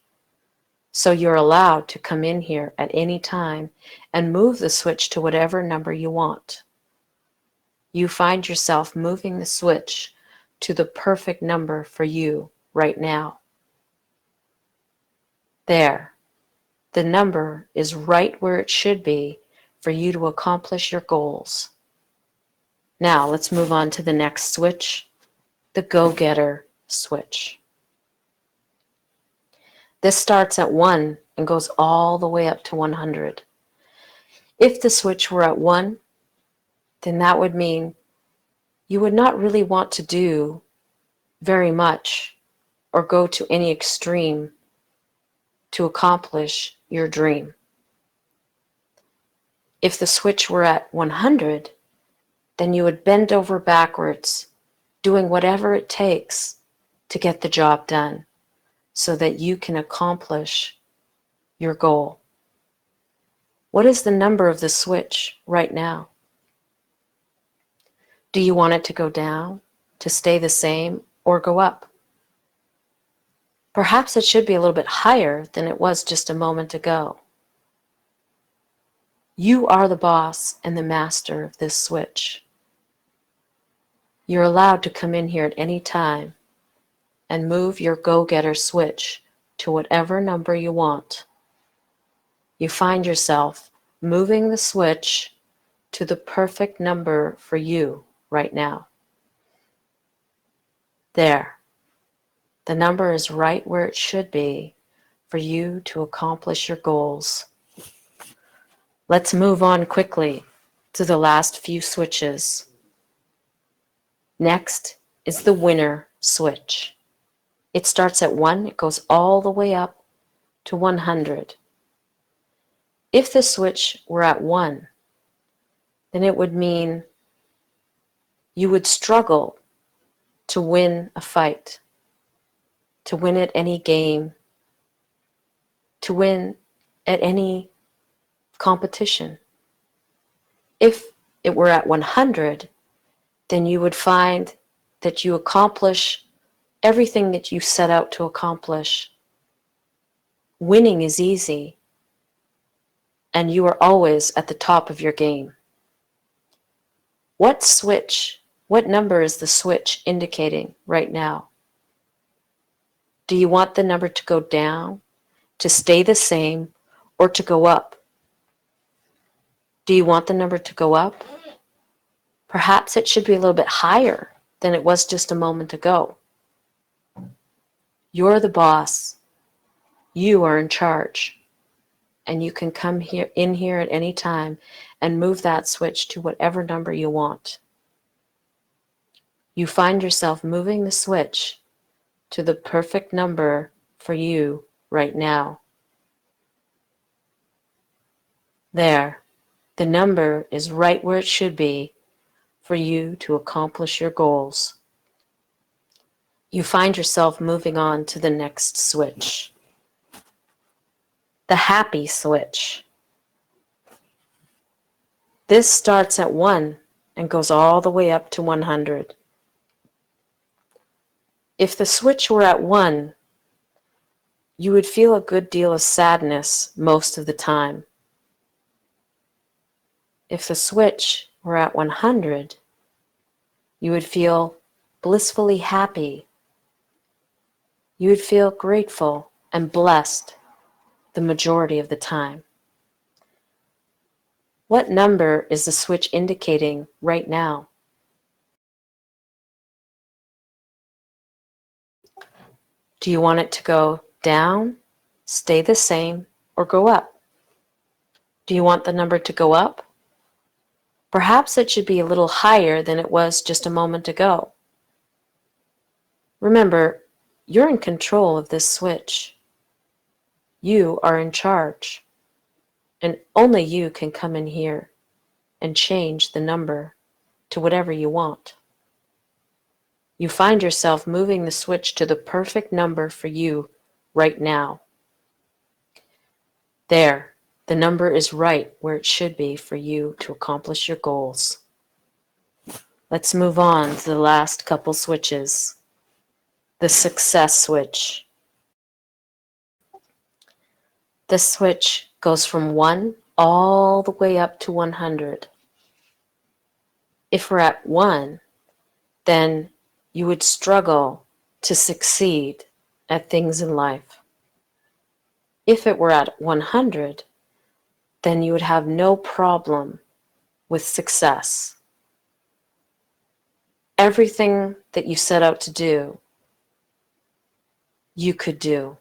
So you're allowed to come in here at any time and move the switch to whatever number you want. You find yourself moving the switch to the perfect number for you right now. There. The number is right where it should be for you to accomplish your goals. Now let's move on to the next switch, the go-getter switch. This starts at 1 and goes all the way up to 100. If the switch were at 1, then that would mean you would not really want to do very much or go to any extreme to accomplish your dream. If the switch were at 100, then you would bend over backwards, doing whatever it takes to get the job done so that you can accomplish your goal. What is the number of the switch right now? Do you want it to go down, to stay the same, or go up? Perhaps it should be a little bit higher than it was just a moment ago. You are the boss and the master of this switch. You're allowed to come in here at any time and move your go-getter switch to whatever number you want. You find yourself moving the switch to the perfect number for you right now. There. The number is right where it should be for you to accomplish your goals. Let's move on quickly to the last few switches. Next is the winner switch. It starts at 1, it goes all the way up to 100. If the switch were at 1, then it would mean you would struggle to win a fight, to win at any game, to win at any competition. If it were at 100, then you would find that you accomplish everything that you set out to accomplish. Winning is easy, and you are always at the top of your game. What number is the switch indicating right now? Do you want the number to go down, to stay the same, or to go up? Do you want the number to go up? Perhaps it should be a little bit higher than it was just a moment ago. You're the boss. You are in charge. And you can come in here at any time and move that switch to whatever number you want. You find yourself moving the switch to the perfect number for you right now. There. The number is right where it should be for you to accomplish your goals. You find yourself moving on to the next switch. The happy switch. This starts at 1 and goes all the way up to 100. If the switch were at 1, you would feel a good deal of sadness most of the time. If the switch were at 100, you would feel blissfully happy. You would feel grateful and blessed the majority of the time. What number is the switch indicating right now? Do you want it to go down, stay the same, or go up? Do you want the number to go up? Perhaps it should be a little higher than it was just a moment ago. Remember, you're in control of this switch. You are in charge, and only you can come in here and change the number to whatever you want. You find yourself moving the switch to the perfect number for you right now. There, the number is right where it should be for you to accomplish your goals. Let's move on to the last couple switches. The success switch. The switch goes from 1 all the way up to 100. If we're at 1, then you would struggle to succeed at things in life. If it were at 100, then you would have no problem with success. Everything that you set out to do, you could do.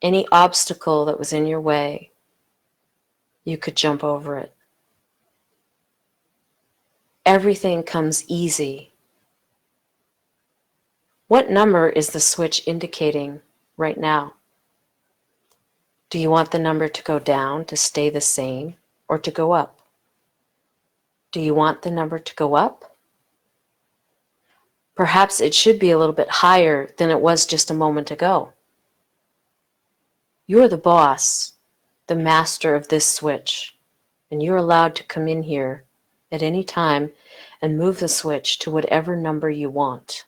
Any obstacle that was in your way, you could jump over it. Everything comes easy. What number is the switch indicating right now? Do you want the number to go down to stay the same or to go up? Do you want the number to go up? Perhaps it should be a little bit higher than it was just a moment ago. You're the boss, the master of this switch, and you're allowed to come in here at any time and move the switch to whatever number you want.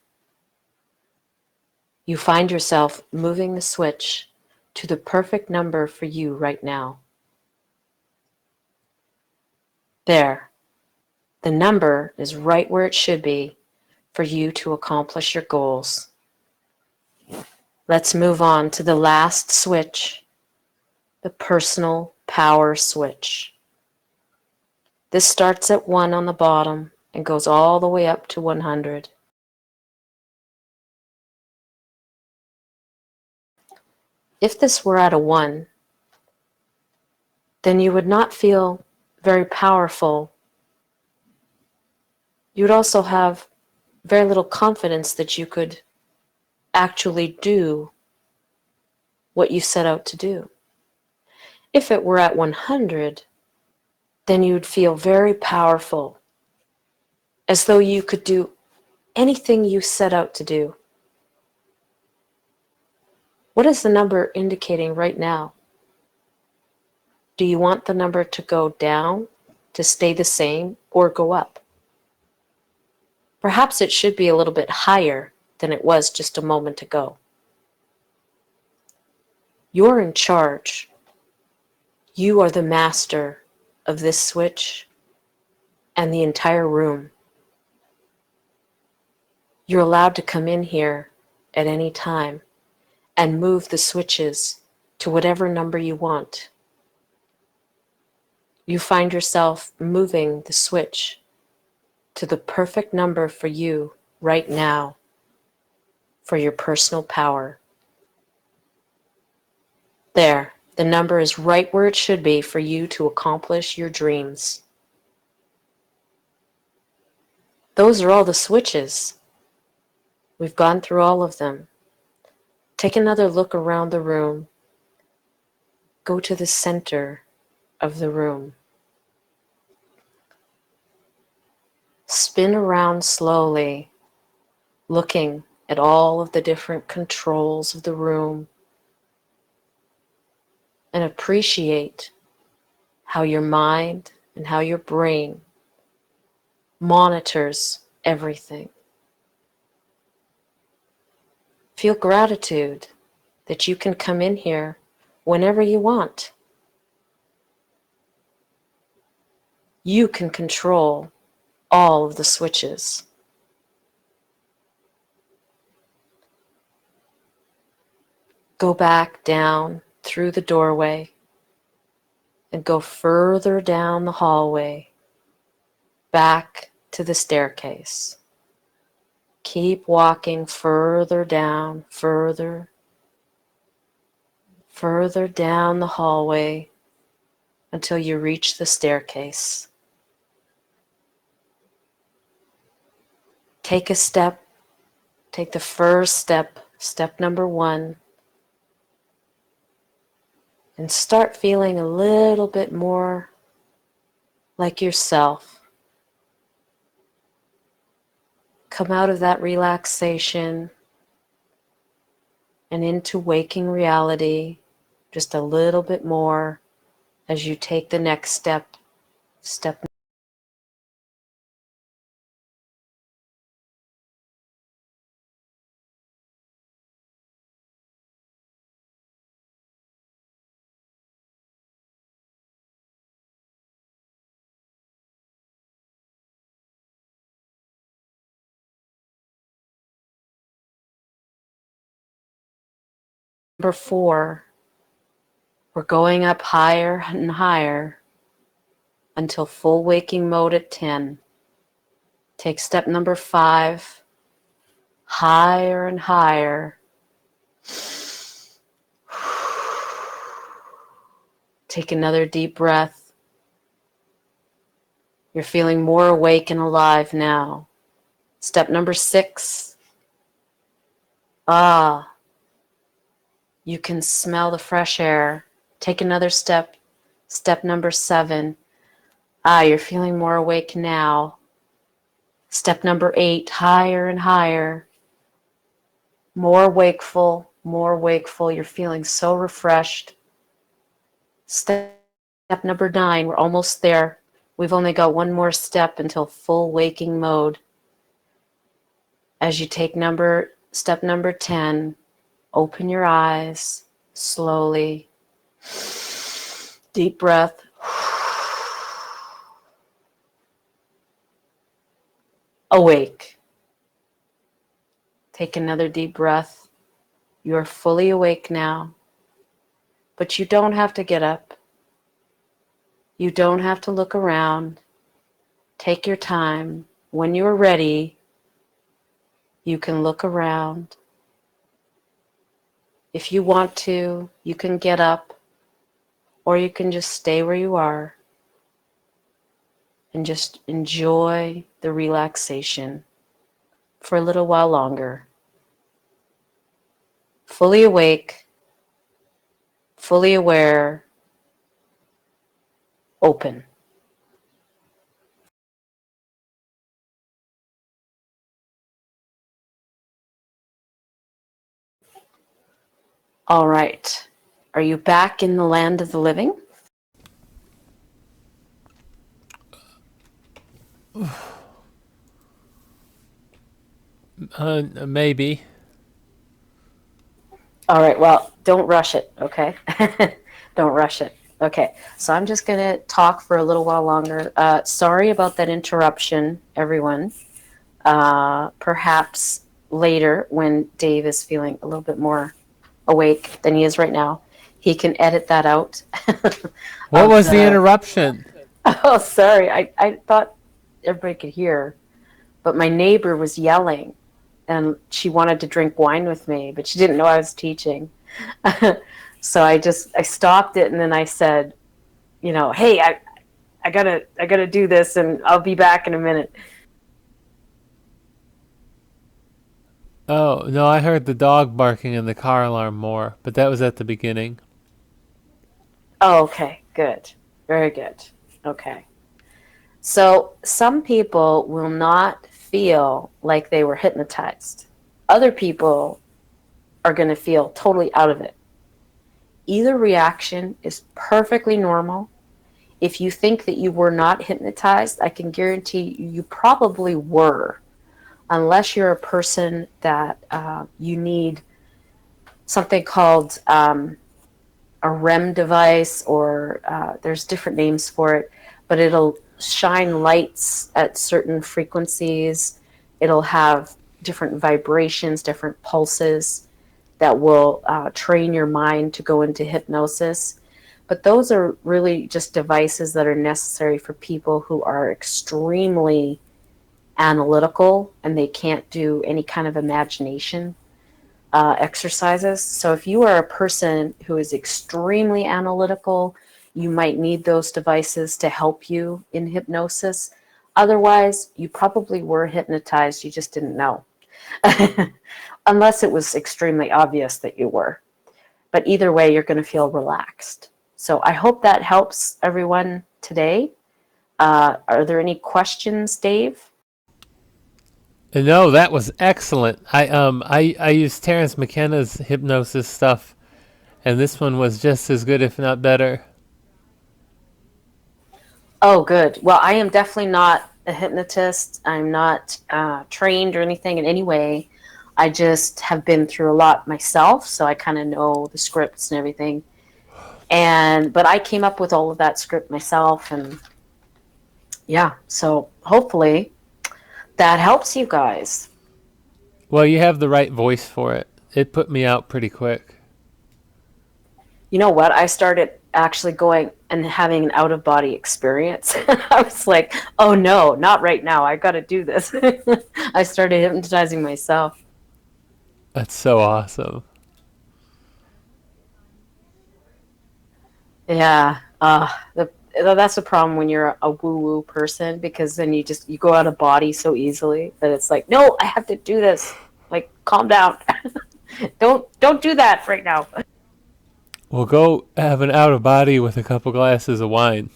You find yourself moving the switch to the perfect number for you right now. There. The number is right where it should be for you to accomplish your goals. Let's move on to the last switch, the personal power switch. This starts at 1 on the bottom and goes all the way up to 100. If this were at a 1, then you would not feel very powerful. You would also have very little confidence that you could actually do what you set out to do. If it were at 100, then you would feel very powerful, as though you could do anything you set out to do. What is the number indicating right now? Do you want the number to go down, to stay the same, or go up? Perhaps it should be a little bit higher than it was just a moment ago. You're in charge. You are the master of this switch and the entire room. You're allowed to come in here at any time and move the switches to whatever number you want. You find yourself moving the switch to the perfect number for you right now for your personal power. There, the number is right where it should be for you to accomplish your dreams. Those are all the switches. We've gone through all of them. Take another look around the room. Go to the center of the room. Spin around slowly, looking at all of the different controls of the room, and appreciate how your mind and how your brain monitors everything. Feel gratitude that you can come in here whenever you want. You can control all of the switches. Go back down through the doorway and go further down the hallway, back to the staircase. Keep walking further down, further down the hallway until you reach the staircase. Take a step, take the first step, step number 1, and start feeling a little bit more like yourself. Come out of that relaxation and into waking reality just a little bit more as you take the next step, step number 4. We're going up higher and higher until full waking mode at 10. Take step number 5, higher and higher. Take another deep breath. You're feeling more awake and alive now. Step number 6. You can smell the fresh air. Take another step. Step number 7. You're feeling more awake now. Step number 8, higher and higher. More wakeful, more wakeful. You're feeling so refreshed. Step number 9, we're almost there. We've only got one more step until full waking mode. As you take step number 10, open your eyes slowly. Deep breath. Awake. Take another deep breath. You are fully awake now, but you don't have to get up. You don't have to look around. Take your time. When you're ready, you can look around. If you want to, you can get up, or you can just stay where you are and just enjoy the relaxation for a little while longer. Fully awake, fully aware, open. All right. Are you back in the land of the living? Maybe. All right. Well, don't rush it, okay? Don't rush it. Okay. So I'm just going to talk for a little while longer. Sorry about that interruption, everyone. Perhaps later, when Dave is feeling a little bit more awake than he is right now, he can edit that out. What was the interruption? Oh, sorry. I thought everybody could hear, but my neighbor was yelling, and she wanted to drink wine with me, but she didn't know I was teaching. So I stopped it, and then I said, hey, I gotta do this, and I'll be back in a minute. Oh, no, I heard the dog barking and the car alarm more, but that was at the beginning. Oh, okay, good. Very good. Okay. So some people will not feel like they were hypnotized. Other people are going to feel totally out of it. Either reaction is perfectly normal. If you think that you were not hypnotized, I can guarantee you probably were, unless you're a person that you need something called a REM device, or there's different names for it, but it'll shine lights at certain frequencies. It'll have different vibrations, different pulses that will train your mind to go into hypnosis. But those are really just devices that are necessary for people who are extremely analytical and they can't do any kind of imagination exercises. So if you are a person who is extremely analytical, you might need those devices to help you in hypnosis. Otherwise, you probably were hypnotized, you just didn't know. Unless it was extremely obvious that you were. But either way, you're going to feel relaxed. So I hope that helps everyone today. Are there any questions, Dave? No, that was excellent. I used Terence McKenna's hypnosis stuff, and this one was just as good, if not better. Oh, good. Well, I am definitely not a hypnotist. I'm not trained or anything in any way. I just have been through a lot myself, so I kind of know the scripts and everything. But I came up with all of that script myself, and yeah, so hopefully that helps you guys. Well, you have the right voice for it. It put me out pretty quick. You know what? I started actually going and having an out of body experience. I was like, oh no, not right now. I got to do this. I started hypnotizing myself. That's so awesome. Yeah. That's the problem when you're a woo woo person, because then you go out of body so easily that it's like, no, I have to do this. Like, calm down. Don't do that right now. We'll go have an out of body with a couple glasses of wine.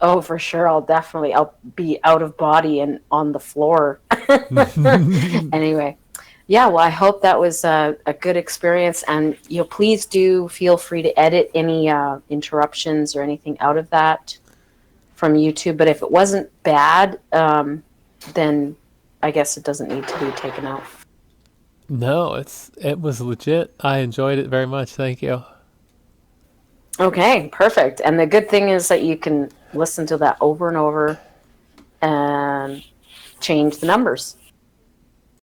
Oh, for sure. I'll be out of body and on the floor. Anyway, yeah, well, I hope that was a good experience. And, please do feel free to edit any interruptions or anything out of that from YouTube. But if it wasn't bad, then I guess it doesn't need to be taken out. No, it was legit. I enjoyed it very much. Thank you. Okay, perfect. And the good thing is that you can listen to that over and over and change the numbers.